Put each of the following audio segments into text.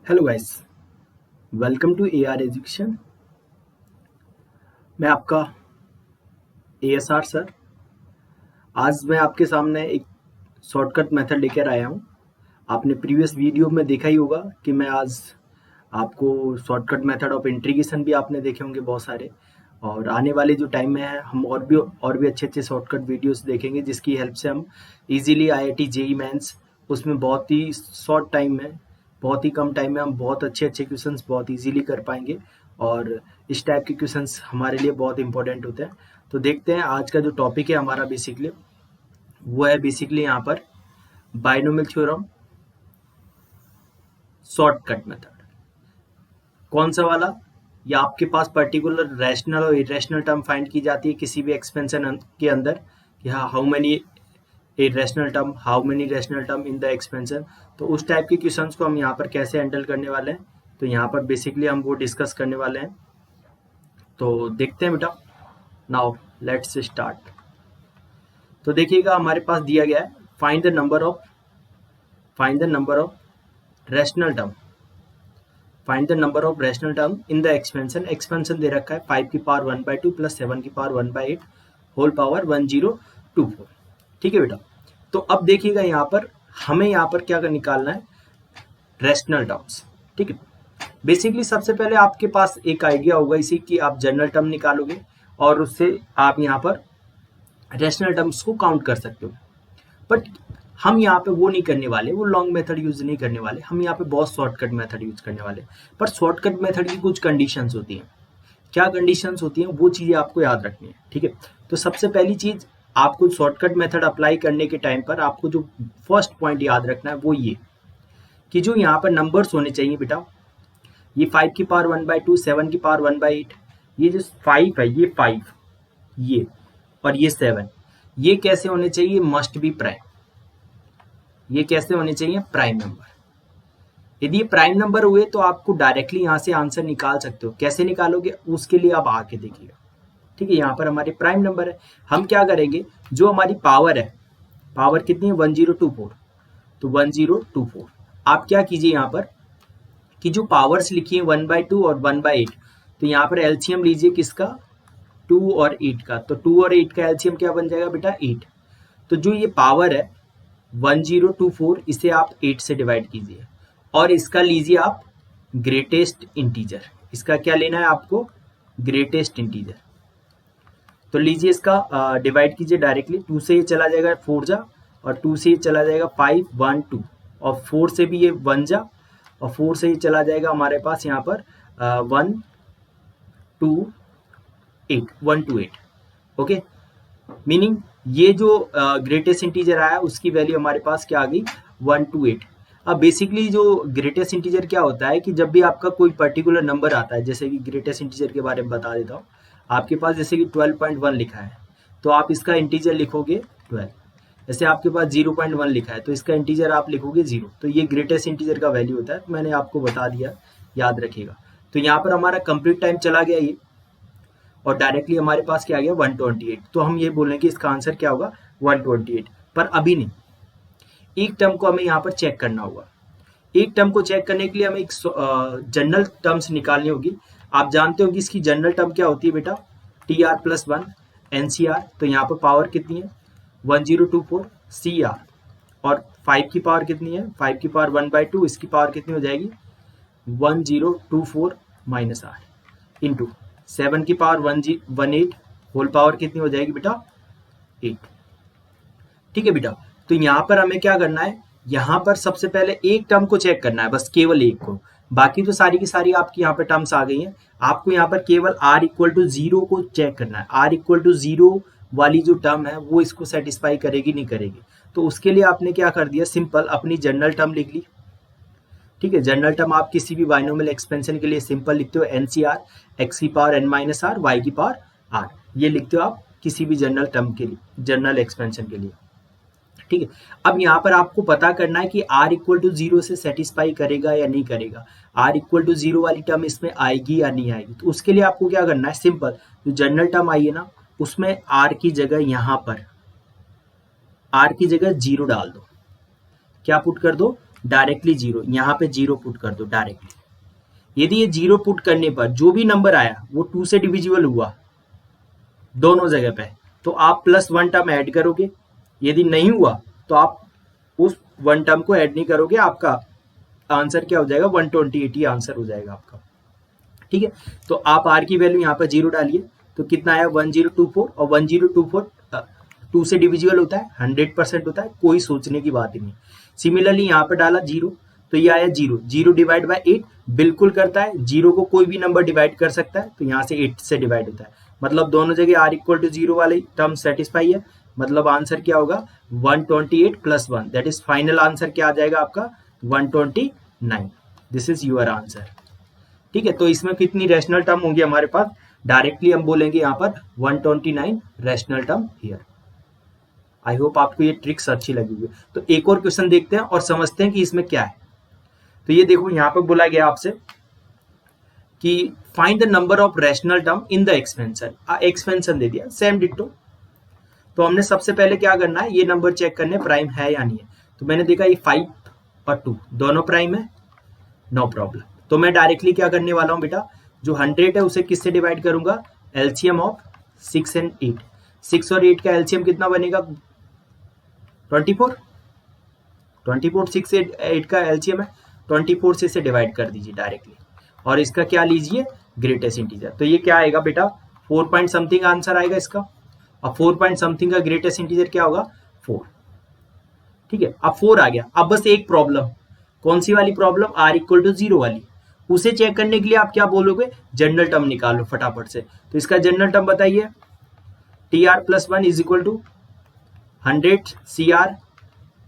Hello guys, welcome to AR education. मैं आपका ASR sir. आज मैं आपके सामने एक शॉर्टकट मेथड लेकर आया हूँ। आपने प्रीवियस वीडियो में देखा ही होगा कि मैं आज आपको शॉर्टकट मेथड ऑफ इंटीग्रेशन भी आपने देखे होंगे बहुत सारे। और आने वाले जो टाइम में है हम और भी अच्छे अच्छे शॉर्टकट वीडियोस देखेंगे, जिसकी हेल्प से हम इजीली आईआईटी जेईई मेंस उसमें बहुत ही शॉर्ट टाइम में, बहुत ही कम टाइम में हम बहुत अच्छे अच्छे क्वेश्चंस बहुत इजीली कर पाएंगे। और इस टाइप के क्वेश्चंस हमारे लिए बहुत इंपॉर्टेंट होते हैं। तो देखते हैं आज का जो टॉपिक है हमारा बेसिकली वो है यहाँ पर बाइनोमियल थ्योरम शॉर्टकट मेथड। कौन सा वाला? या आपके पास पर्टिकुलर रैशनल और इरेशनल टर्म फाइंड की जाती है किसी भी एक्सपेंशन के अंदर कि हाँ how many rational term in the expansion. तो उस टाइप के क्वेश्चंस को हम यहाँ पर कैसे हैंडल करने वाले हैं, तो यहाँ पर बेसिकली हम वो डिस्कस करने वाले हैं। तो देखते हैं बेटा। Now let's start. तो देखिएगा हमारे पास दिया गया है find the number of rational term. Find the number of rational term in the expansion दे रखा है 5 की पावर 1/2 प्लस 7 की पावर 1/8 होल पावर 1024। ठीक है बेटा। तो अब देखिएगा यहाँ पर हमें यहाँ पर क्या निकालना है, रैशनल टर्म्स। ठीक है। बेसिकली सबसे पहले आपके पास एक आइडिया होगा इसी कि आप जनरल टर्म निकालोगे और उससे आप यहाँ पर रैशनल टर्म्स को काउंट कर सकते हो। बट हम यहाँ पे वो नहीं करने वाले, वो लॉन्ग मेथड यूज नहीं करने वाले, हम यहाँ पे बहुत शॉर्टकट मेथड यूज करने वाले। पर शॉर्टकट मेथड की कुछ कंडीशंस होती हैं। क्या कंडीशंस होती हैं वो चीजें आपको याद रखनी है। ठीक है। तो सबसे पहली चीज, आपको शॉर्टकट मेथड अप्लाई करने के टाइम पर आपको जो फर्स्ट पॉइंट याद रखना है वो ये कि जो यहाँ पर नंबर्स होने चाहिए बेटा, ये 5 की पावर 1/2, 7 की पावर 1/8, ये जो 5 है, ये 5, ये और ये 7, ये कैसे होने चाहिए? Must be prime. ये कैसे होने चाहिए? Prime number. यदि ये प्राइम नंबर हुए तो आपको डायरेक्टली यहाँ से आंसर निकाल सकते हो। कैसे निकालोगे उसके लिए आप आके देखिएगा। ठीक है। यहाँ पर हमारे प्राइम नंबर है, हम क्या करेंगे, जो हमारी पावर है, पावर कितनी है? 1024। तो 1024 आप क्या कीजिए यहाँ पर कि जो पावर्स लिखी है 1/2 और 1/8, तो यहाँ पर एलसीएम लीजिए किसका? 2 और 8 का। तो 2 और 8 का एलसीएम क्या बन जाएगा बेटा? 8। तो जो ये पावर है 1024, इसे आप 8 से डिवाइड कीजिए और इसका लीजिए आप ग्रेटेस्ट इंटीजर। इसका क्या लेना है आपको? Greatest integer. तो लीजिए इसका डिवाइड कीजिए डायरेक्टली। 2 से ये चला जाएगा 4 जा, और 2 से ये चला जाएगा 5 1 2, और 4 से भी ये 1 जा, और 4 से ये चला जाएगा हमारे पास यहाँ पर 1 2 8 1 2 8। ओके। मीनिंग ये जो ग्रेटेस्ट इंटीजर आया उसकी वैल्यू हमारे पास क्या आ गई? 128। अब बेसिकली जो ग्रेटेस्ट इंटीजर क्या होता है कि जब भी आपका कोई पर्टिकुलर नंबर आता है, जैसे कि ग्रेटेस्ट इंटीजर के बारे में बता देता हूँ। आपके पास जैसे कि 12.1 लिखा है तो आप इसका इंटीजर लिखोगे 12। जैसे आपके पास 0.1 लिखा है तो इसका इंटीजर आप लिखोगे 0। तो ये ग्रेटेस्ट इंटीजर का वैल्यू होता है। तो मैंने आपको बता दिया, याद रखिएगा। तो यहाँ पर हमारा कंप्लीट टाइम चला गया ये, और डायरेक्टली हमारे पास क्या आ गया? 128। तो हम ये बोलें कि इसका आंसर क्या होगा? 128। पर अभी नहीं, एक टर्म को हमें यहाँ पर चेक करना होगा। एक टर्म को चेक करने के लिए हमें एक जनरल टर्म्स निकालनी होगी। आप जानते हो कि इसकी जनरल टर्म क्या होती है बेटा? TR+1 NCR। तो यहाँ पर पावर कितनी है? 1024 CR, और 5 की पावर कितनी है? 5 की पावर 1/2, इसकी पावर कितनी हो जाएगी? 1024 -R इंटू 7 की पावर 18 होल पावर कितनी हो जाएगी बेटा? 8। ठीक है बेटा। तो यहाँ पर हमें क्या करना है? यहाँ पर सबसे पहले एक टर्म को चेक करना है, बस केवल एक को। बाकी तो सारी की सारी आपकी यहाँ पर टर्म्स आ गई हैं। आपको यहाँ पर केवल R=0 को चेक करना है। R=0 वाली जो टर्म है वो इसको सेटिस्फाई करेगी नहीं करेगी। तो उसके लिए आपने क्या कर दिया? सिंपल अपनी जनरल टर्म लिख ली। ठीक है। जनरल टर्म आप किसी भी बाइनोमियल एक्सपेंशन के लिए सिंपल लिखते हो NCR, x की पावर n-r, y की पावर r। ये लिखते हो आप किसी भी जनरल टर्म के लिए, जनरल एक्सपेंशन के लिए। ठीक है। अब यहाँ पर आपको पता करना है कि R=0 से सेटिस्फाई करेगा या नहीं करेगा। R=0 वाली टर्म इसमें आएगी या नहीं आएगी। तो उसके लिए आपको क्या करना है? सिंपल, जो जनरल टर्म आई है ना उसमें R की जगह यहाँ पर R की जगह 0 डाल दो। क्या पुट कर दो? डायरेक्टली जीरो, यहाँ पे जीरो पुट कर दो डायरेक्टली। यदि ये जीरो पुट करने पर जो भी नंबर आया वो 2 से डिविजिबल हुआ दोनों जगह पे, तो आप प्लस वन टर्म ऐड करोगे। यदि नहीं हुआ तो आप उस वन टर्म को ऐड नहीं करोगे, आपका आंसर क्या हो जाएगा, 128 ही आंसर हो जाएगा आपका। ठीक है, तो आप आर की वैल्यू यहाँ पर जीरो डालिए, तो कितना आया 1024, और 1024 2 से डिविजिबल होता है, 100% होता है, कोई सोचने की बात ही नहीं। सिमिलरली यहाँ पर डाला जीरो, तो ये आया जीरो, जीरो डिवाइड बाय 8 बिल्कुल करता है, जीरो को कोई भी नंबर डिवाइड कर सकता है, तो यहाँ से 8 से डिवाइड होता है, मतलब दोनों जगह आर इक्वल टू जीरो वाली टर्म सेटिस्फाई है। मतलब आंसर क्या होगा 128 plus 1, that is final answer क्या आ जाएगा आपका 129। This is your answer. ठीक है, तो इसमें कितनी रैशनल टर्म होंगी हमारे पास, डायरेक्टली हम बोलेंगे यहाँ पर 129 rational term here. I hope आपको ये ट्रिक्स अच्छी लगी हुई। तो एक और क्वेश्चन देखते हैं और समझते हैं कि इसमें क्या है। तो ये देखो यहाँ पर बोला गया आपसे कि find the number of rational term in the expansion. Expansion दे दिया, सेम डिट्टो। तो हमने सबसे पहले क्या करना है, ये नंबर चेक करने प्राइम है या नहीं है। तो मैंने देखा ये 5 और 2 दोनों प्राइम है, नो प्रॉब्लम। तो मैं डायरेक्टली क्या करने वाला हूं बेटा, जो 100 है उसे किससे डिवाइड करूंगा, एलसीएम ऑफ 6 एंड 8। 6 और 8 का एलसीएम कितना बनेगा 24। 6 से 8 का एलसीएम है 24 से इसे डिवाइड कर दीजिए डायरेक्टली, और इसका क्या लीजिए ग्रेटेस्ट इंटीजर। तो ये क्या आएगा बेटा 4 पॉइंट समथिंग आंसर आएगा इसका, और 4 पॉइंट समथिंग का ग्रेटेस्ट इंटीजर क्या होगा 4। ठीक है, अब 4 आ गया। अब बस एक प्रॉब्लम, कौन सी वाली problem, R equal to zero वाली। उसे चेक करने के लिए आप क्या बोलोगे, जनरल टर्म निकालो फटाफट से। तो इसका जनरल टर्म बताइए, T R plus 1 is equal to 100 C R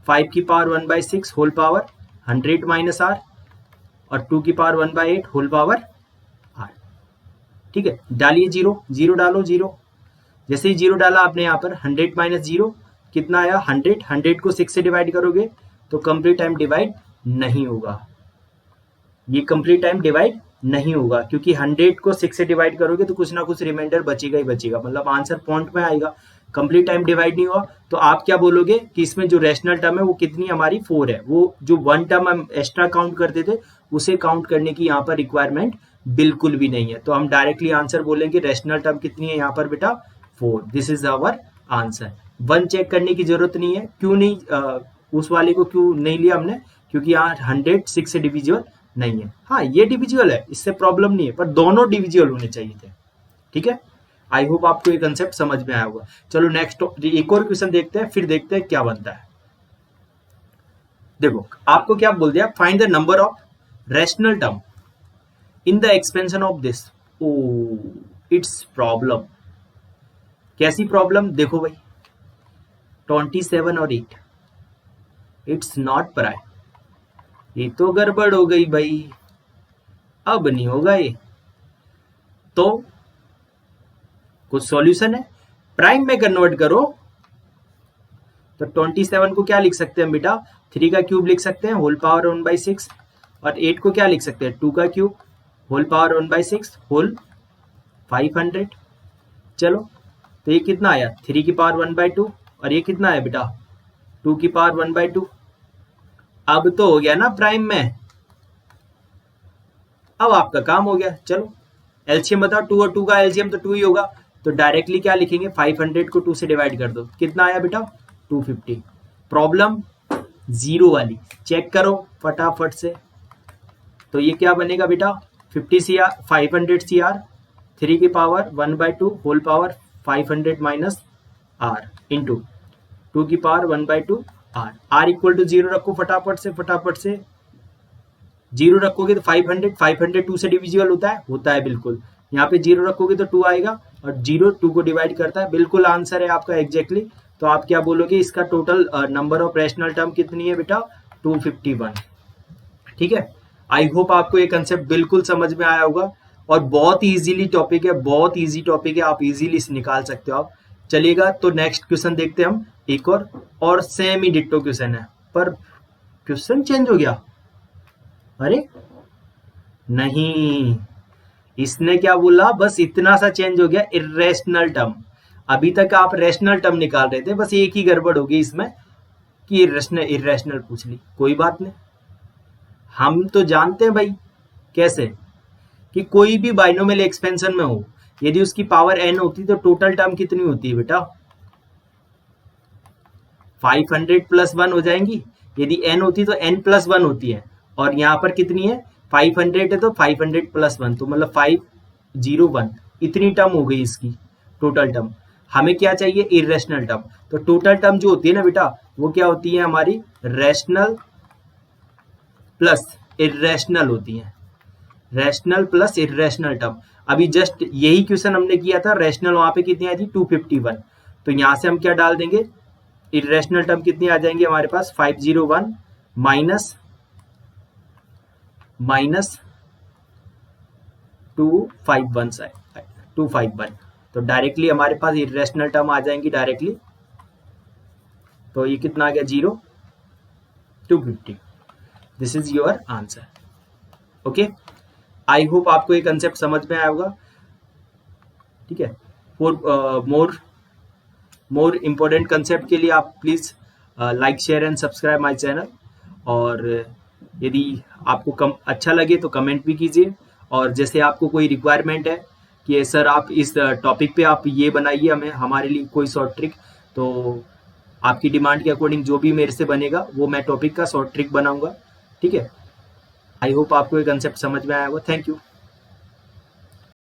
5 की power 1/6 whole power 100 minus R, और 2 की पावर 1/8 होल पावर आर। ठीक है, डालिए जीरो, जीरो डालो जीरो। जैसे ही जीरो डाला आपने यहाँ पर 100 माइनस जीरो कितना आया 100। 100 को 6 से डिवाइड करोगे तो कंप्लीट टाइम डिवाइड नहीं होगा, ये कंप्लीट टाइम डिवाइड नहीं होगा, क्योंकि 100 को 6 से डिवाइड करोगे तो कुछ ना कुछ रिमाइंडर बचेगा ही बचेगा, मतलब आंसर पॉइंट में आएगा। कंप्लीट टाइम डिवाइड नहीं हुआ तो आप क्या बोलोगे कि इसमें जो रैशनल टर्म है वो कितनी हमारी 4 है। वो जो वन टर्म हम एक्स्ट्रा काउंट करते थे उसे काउंट करने की यहाँ पर रिक्वायरमेंट बिल्कुल भी नहीं है। तो हम डायरेक्टली आंसर बोलेंगे रैशनल टर्म कितनी है यहाँ पर बेटा 4। This is our answer. 1 check करने की जरूरत नहीं है, क्यों नहीं उस वाले को क्यों नहीं लिया हमने, क्योंकि यहाँ 100 6 से डिविजिबल नहीं है। हाँ ये डिविजिबल है, इससे प्रॉब्लम नहीं है, पर दोनों डिविजिबल होने चाहिए थे। ठीक है, आई होप आपको ये कंसेप्ट समझ में आया होगा। चलो नेक्स्ट एक और क्वेश्चन देखते हैं, फिर देखते हैं क्या बनता है। देखो आपको क्या बोल दिया, find the number of rational term in the expansion of this. Oh it's problem. कैसी प्रॉब्लम, देखो भाई 27 और 8 इट्स नॉट प्राइम। ये तो गड़बड़ हो गई भाई, अब नहीं होगा ये। तो कुछ सॉल्यूशन है, प्राइम में कन्वर्ट करो। तो 27 को क्या लिख सकते हैं बेटा, 3 का क्यूब लिख सकते हैं होल पावर 1/6, और 8 को क्या लिख सकते हैं 2 का क्यूब होल पावर 1/6 होल 500। चलो तो ये कितना आया 3 की पावर 1/2, और ये कितना है बेटा 2 की पावर 1/2। अब तो हो गया ना प्राइम में, अब आपका काम हो गया। चलो एलसीएम बताओ, 2 और 2 का एलसीएम तो 2 ही होगा, तो डायरेक्टली क्या लिखेंगे 500 को 2 से डिवाइड कर दो, कितना आया बेटा 250। प्रॉब्लम जीरो वाली चेक करो फटाफट से। तो ये क्या बनेगा बेटा 50 CR 500 CR 3 की power 1/2 whole power 500 minus R into 2 की power 1/2 R. R equal to zero रखो फटाफट से जीरो रखोगे तो 500 2 से डिविजिबल होता है बिल्कुल। यहाँ पे जीरो रखोगे तो 2 आएगा, और जीरो 2 को डिवाइड करता है, बिल्कुल आंसर है आपका एग्जैक्टली। तो आप क्या बोलोगे, इसका total number of rational term कितनी है बेटा 251। ठीक है, आई होप आपको ये कंसेप्ट बिल्कुल समझ में आया होगा, और बहुत इजीली टॉपिक है, बहुत इजी टॉपिक है, आप इजीली निकाल सकते हो आप। चलिएगा तो नेक्स्ट क्वेश्चन देखते हैं हम, एक और सेम ही डिट्टो क्वेश्चन है, पर क्वेश्चन चेंज हो गया। अरे नहीं, इसने क्या बोला, बस इतना सा चेंज हो गया, इरेशनल टर्म। अभी तक आप रैशनल टर्म निकाल रहे थे, बस एक ही गड़बड़ होगी इसमें कि इरेशनल पूछ ली, कोई बात नहीं। हम तो जानते हैं भाई कैसे, कि कोई भी बाइनोमियल एक्सपेंशन में हो, यदि उसकी पावर n होती तो टोटल टर्म कितनी होती है बेटा, 500 प्लस 1 हो जाएंगी। यदि n होती तो n प्लस 1 होती है, और यहाँ पर कितनी है 500 है तो 500 प्लस 1, तो मतलब 501, इतनी टर्म हो गई इसकी टोटल टर्म। हमें क्या चाहिए, इरेशनल टर्म। तो टोटल टर्म जो होती है ना बेटा, वो क्या होती है हमारी, रैशनल प्लस इरेशनल होती है, रैशनल प्लस इरेशनल टर्म। अभी जस्ट यही क्वेश्चन हमने किया था, रैशनल वहां पे कितनी आई थी 251, तो यहां से हम क्या डाल देंगे, इरेशनल टर्म कितनी आ जाएंगी हमारे पास 501 माइनस 251, तो डायरेक्टली हमारे पास इरेशनल टर्म आ जाएंगी डायरेक्टली। तो ये कितना आ गया 0, 250। This is your answer. Okay, I hope आपको ये कंसेप्ट समझ में आया होगा। ठीक है, फॉर मोर इम्पोर्टेंट कंसेप्ट के लिए आप please like share and subscribe my channel. और यदि आपको अच्छा लगे तो कमेंट भी कीजिए, और जैसे आपको कोई रिक्वायरमेंट है कि सर आप इस टॉपिक पे आप ये बनाइए हमें हमारे लिए कोई शॉर्ट ट्रिक, तो आपकी डिमांड के अकॉर्डिंग जो भी मेरे से बनेगा वो मैं टॉपिक का शॉर्ट ट्रिक बनाऊंगा। ठीक है, आई होप आपको ये कंसेप्ट समझ में आया होगा। Thank you.